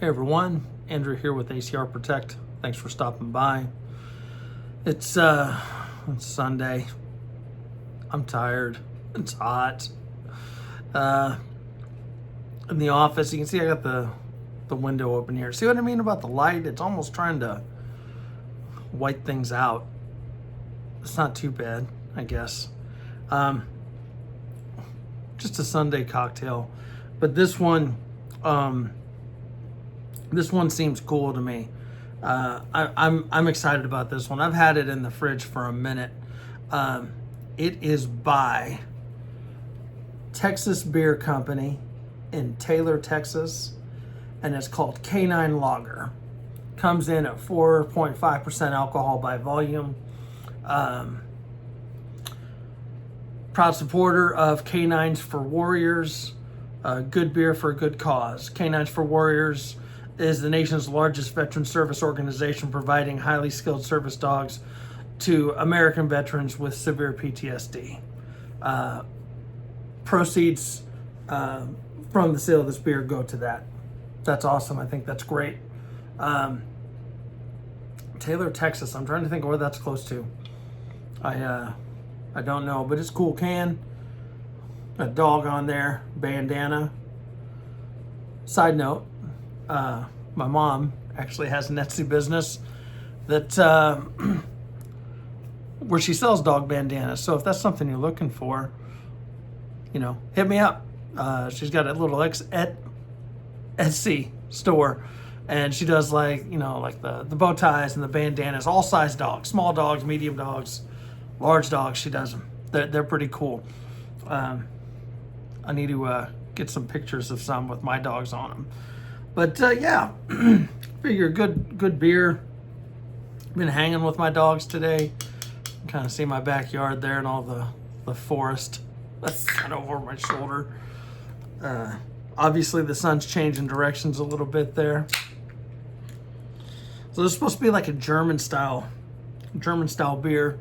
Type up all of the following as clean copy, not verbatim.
Hey everyone, Andrew here with ACR Protect. Thanks for stopping by. It's Sunday. I'm tired. It's hot. In the office, you can see I got the window open here. See what I mean about the light? It's almost trying to white things out. It's not too bad, I guess. Just a Sunday cocktail, but this one seems cool to me. I'm excited about this one. I've had it in the fridge for a minute. It is by Texas Beer Company in Taylor, Texas, and it's called Canine Lager. Comes in at 4.5% alcohol by volume. Proud supporter of Canines for Warriors. Good beer for a good cause. Canines for Warriors is the nation's largest veteran service organization providing highly skilled service dogs to American veterans with severe PTSD. Proceeds from the sale of this beer go to that. That's awesome. I think that's great. Taylor, Texas. I'm trying to think of where that's close to. I don't know, but it's a cool can. A dog on there, bandana. Side note, my mom actually has an Etsy business that where she sells dog bandanas. So if that's something you're looking for, hit me up. She's got a little Etsy store, and she does like the bow ties and the bandanas, all size dogs, small dogs, medium dogs, large dogs. She does them. They're pretty cool. I need to get some pictures of some with my dogs on them. But yeah, figure good beer. Been hanging with my dogs today. Kind of see my backyard there and all the forest that's kind of over my shoulder. Obviously the sun's changing directions a little bit there. So this is supposed to be like a German style beer,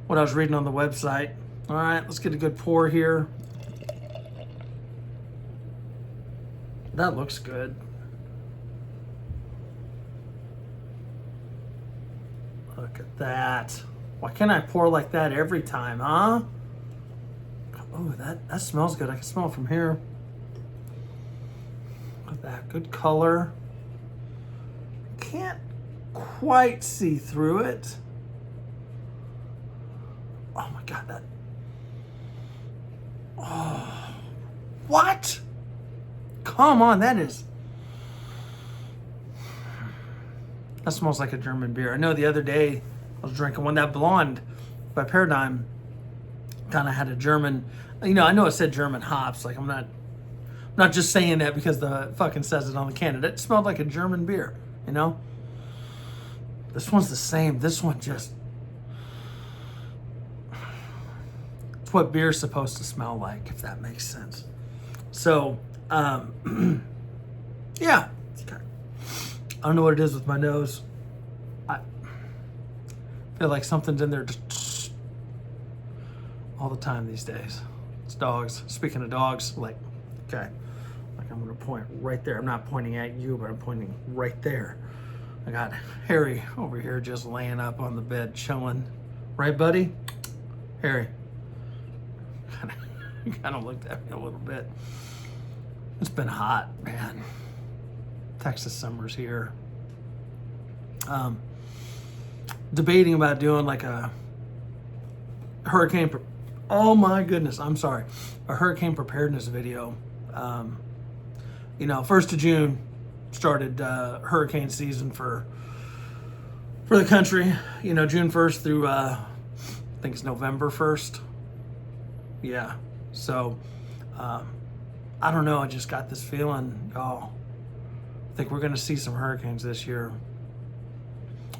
what I was reading on the website. All right, let's get a good pour here. That looks good. Look at that. Why can't I pour like that every time, huh? Oh, that smells good. I can smell it from here. Look at that. Good color. Can't quite see through it. Oh my God, that. Oh, what? Come on, that smells like a German beer. I know the other day I was drinking one, that blonde by Paradigm kind of had a German, I know it said German hops. Like I'm not just saying that because the fucking says it on the can. It smelled like a German beer, This one's the same. This one just, it's what beer's supposed to smell like, if that makes sense. So, yeah. I don't know what it is with my nose. I feel like something's in there just all the time these days. It's dogs. Speaking of dogs, okay. Like I'm gonna point right there. I'm not pointing at you, but I'm pointing right there. I got Harry over here just laying up on the bed, chilling. Right, buddy? Harry. Kind of looked at me a little bit. It's been hot, man. Texas summer's here. Debating about doing like a hurricane. Oh my goodness, I'm sorry. A hurricane preparedness video. 1st of June started hurricane season for the country. June 1st through I think it's November 1st. Yeah. So I don't know. I just got this feeling. I think we're going to see some hurricanes this year.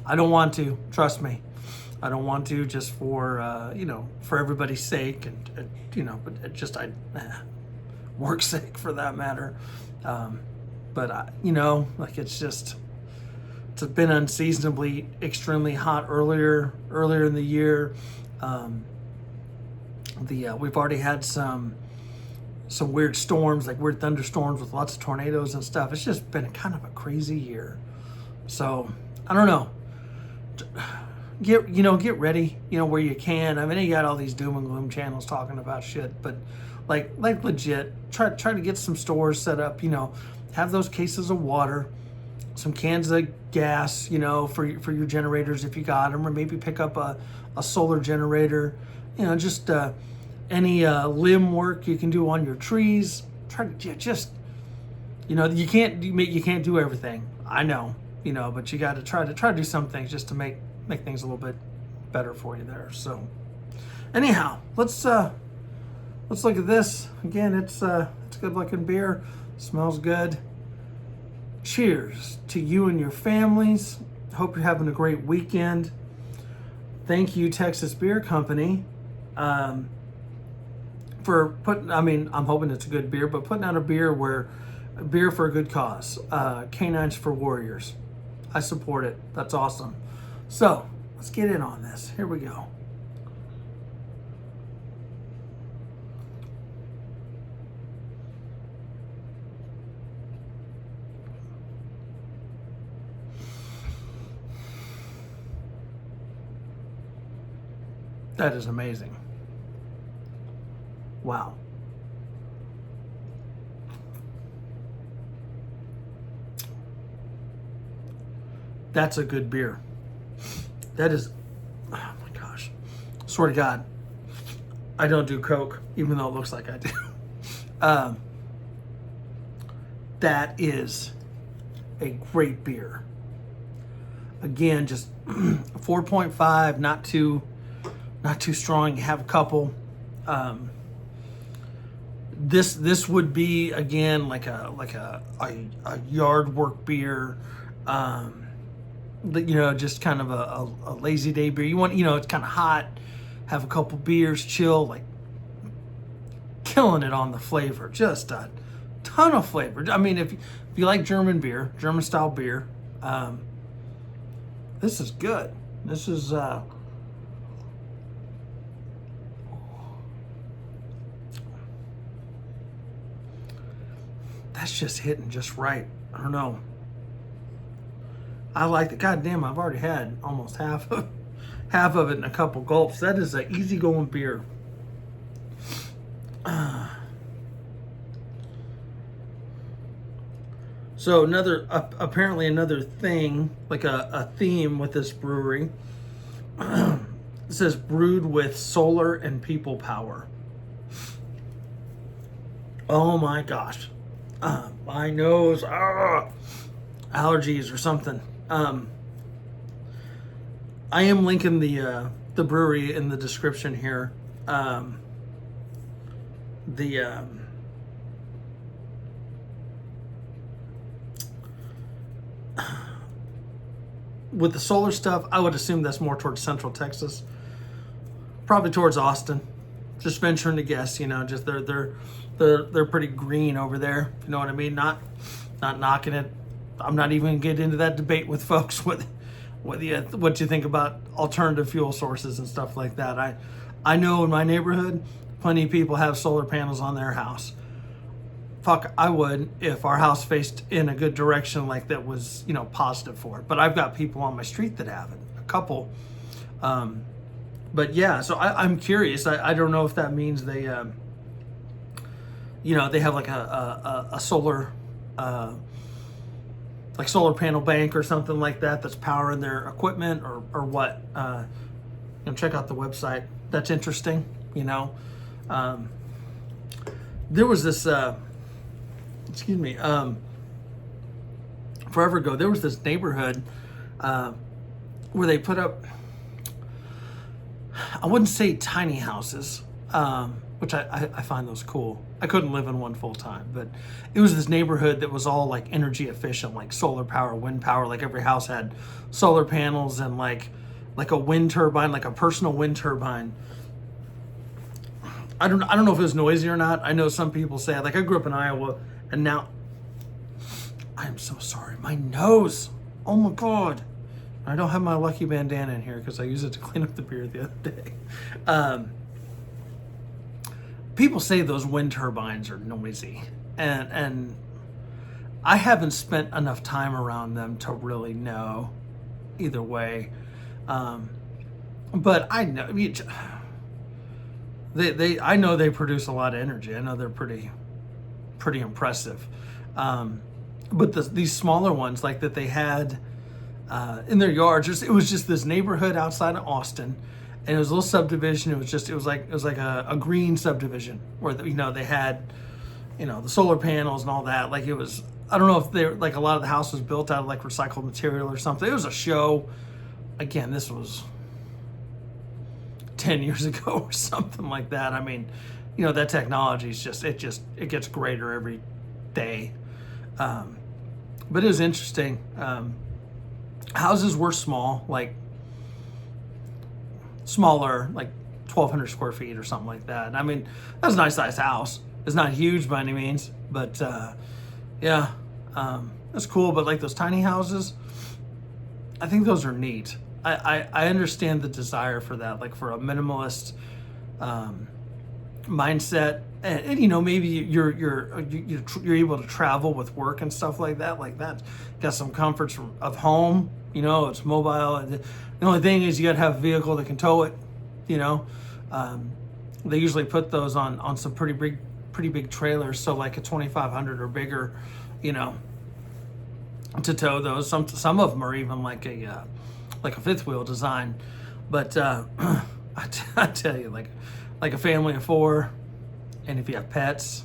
I don't want to. Trust me. I don't want to, just for for everybody's sake, and but just work's sake for that matter. But it's been unseasonably extremely hot earlier in the year. We've already had some some weird storms, like weird thunderstorms with lots of tornadoes and stuff. It's just been kind of a crazy year. So I don't know. Get ready, where you can. I mean, you got all these doom and gloom channels talking about shit, but like legit, try to get some stores set up. Have those cases of water, some cans of gas, for your generators if you got them, or maybe pick up a solar generator. Just any limb work you can do on your trees. Try to just, you can't do everything. I know, but you got to try to do some things just to make things a little bit better for you there. So anyhow, let's look at this again. It's good looking beer, smells good. Cheers to you and your families. Hope you're having a great weekend. Thank you, Texas Beer Company, for putting, I'm hoping it's a good beer, but putting out a beer for a good cause. Canines for Warriors. I support it. That's awesome. So let's get in on this. Here we go. That is amazing. Wow. That's a good beer. That is, oh my gosh. Swear to God, I don't do Coke, even though it looks like I do. That is a great beer. Again, just 4.5, not too strong. You have a couple. This would be again like a yard work beer. Just kind of a lazy day beer. You want, it's kind of hot, have a couple beers, chill, like killing it on the flavor. Just a ton of flavor. I mean, if you like German beer, German style beer, this is good. This is that's just hitting just right. I don't know. I like it. God damn, I've already had almost half of it in a couple gulps. That is an easygoing beer. So apparently another thing, like a theme with this brewery. It says brewed with solar and people power. Oh my gosh. My nose, allergies or something. I am linking the brewery in the description here. With the solar stuff, I would assume that's more towards Central Texas, probably towards Austin. Just venturing to guess, just they're pretty green over there. You know what I mean? Not knocking it. I'm not even gonna get into that debate with folks what you think about alternative fuel sources and stuff like that. I know in my neighborhood, plenty of people have solar panels on their house. Fuck, I would if our house faced in a good direction, like that was, positive for it. But I've got people on my street that have it, a couple. But yeah, so I'm curious. I don't know if that means they, they have like a solar, like solar panel bank or something like that that's powering their equipment or what. Check out the website. That's interesting. There was this, forever ago, there was this neighborhood where they put up, I wouldn't say tiny houses, which I find those cool. I couldn't live in one full time, but it was this neighborhood that was all like energy efficient, like solar power, wind power. Like every house had solar panels and like a wind turbine, like a personal wind turbine. I don't know if it was noisy or not. I know some people say, like, I grew up in Iowa, and now I am so sorry. My nose. Oh my God. I don't have my lucky bandana in here because I used it to clean up the beer the other day. people say those wind turbines are noisy, and I haven't spent enough time around them to really know either way. But I know I know they produce a lot of energy. I know they're pretty impressive. But these smaller ones, like that they had in their yards, it was just this neighborhood outside of Austin, and it was a little subdivision. It was like a green subdivision where they had the solar panels and all that. Like it was, I don't know if they're like, a lot of the house was built out of like recycled material or something. It was a show. Again, this was 10 years ago or something like that. I mean, that technology is it gets greater every day. But it was interesting. Houses were small, like smaller, like 1,200 square feet or something like that. I mean, that's a nice sized house. It's not huge by any means, but yeah, that's cool. But like those tiny houses, I think those are neat. I understand the desire for that, like for a minimalist mindset, and maybe you're able to travel with work and stuff like that. Like that, got some comforts of home. It's mobile. And the only thing is you got to have a vehicle that can tow it. They usually put those on some pretty big trailers, so like a 2,500 or bigger, to tow those. Some of them are even like a fifth wheel design, but I tell you, like a family of 4, and if you have pets,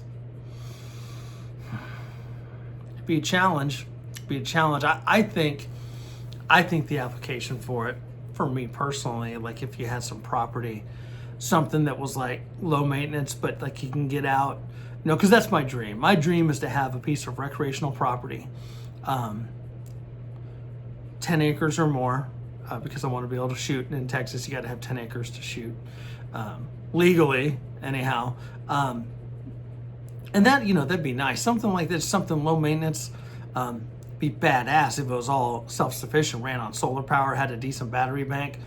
it'd be a challenge. I think the application for it, for me personally, like if you had some property, something that was like low maintenance, but like you can get out, because that's my dream. My dream is to have a piece of recreational property, 10 acres or more, because I want to be able to shoot. And in Texas, you got to have 10 acres to shoot, legally, anyhow. And that, that'd be nice. Something like this, something low maintenance, be badass if it was all self-sufficient, ran on solar power, had a decent battery bank.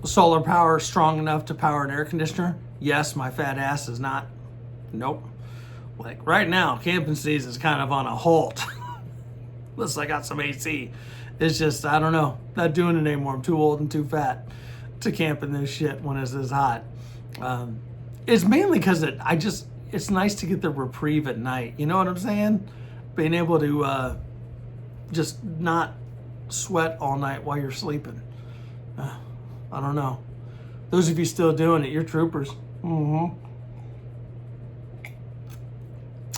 Solar power strong enough to power an air conditioner. Yes, my fat ass is not. Nope. Like right now, camping season is kind of on a halt. Unless I got some AC. It's just, I don't know, not doing it anymore. I'm too old and too fat to camp in this shit when it's this hot. It's mainly because it's nice to get the reprieve at night. You know what I'm saying? Being able to just not sweat all night while you're sleeping. I don't know. Those of you still doing it, you're troopers. Mm-hmm.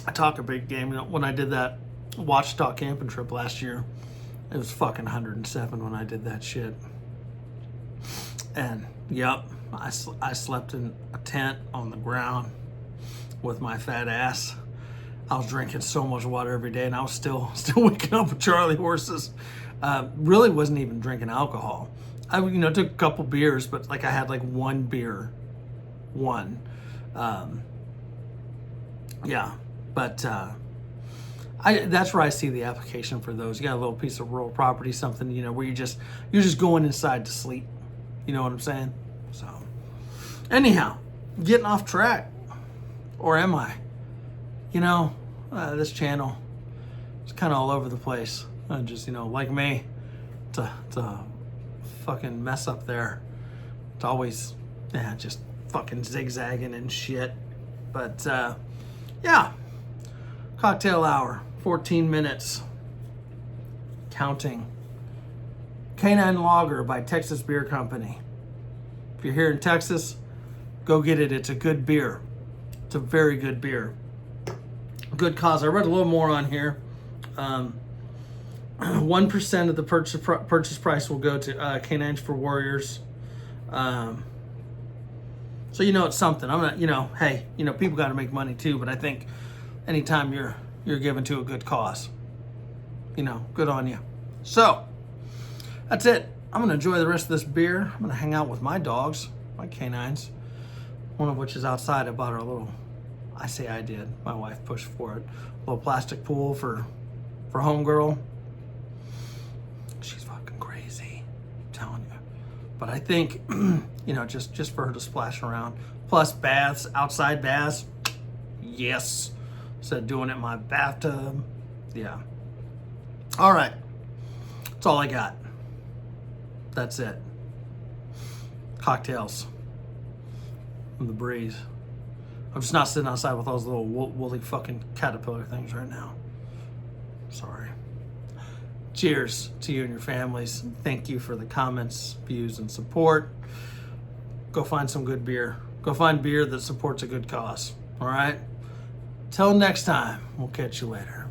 I talk a big game. When I did that Watchdog camping trip last year, it was fucking 107 when I did that shit. And yep, I slept in a tent on the ground with my fat ass. I was drinking so much water every day, and I was still waking up with Charlie horses. Really wasn't even drinking alcohol. I took a couple beers, but like I had like one beer, yeah. But that's where I see the application for those. You got a little piece of rural property, something where you're just going inside to sleep. You know what I'm saying? So, anyhow, getting off track, or am I? This channel is kind of all over the place. Just like me, to fucking mess up there. It's always just fucking zigzagging and shit. But yeah, cocktail hour, 14 minutes, counting. Canine Lager by Texas Beer Company. If you're here in Texas, go get it. It's a good beer. It's a very good beer. Good cause. I read a little more on here. 1% of the purchase price will go to Canines for Warriors. So it's something. I'm not, hey, people got to make money too. But I think anytime you're given to a good cause, good on you. So that's it. I'm gonna enjoy the rest of this beer. I'm gonna hang out with my dogs, my canines. One of which is outside. I bought her a little. I say I did. My wife pushed for it. A little plastic pool for homegirl. She's fucking crazy, I'm telling you. But I think, just for her to splash around, plus baths, outside baths. Yes. Instead of doing it in my bathtub. Yeah. All right. That's all I got. That's it. Cocktails. In the breeze. I'm just not sitting outside with those little woolly fucking caterpillar things right now. Sorry. Cheers to you and your families. Thank you for the comments, views, and support. Go find some good beer. Go find beer that supports a good cause. All right? Till next time, we'll catch you later.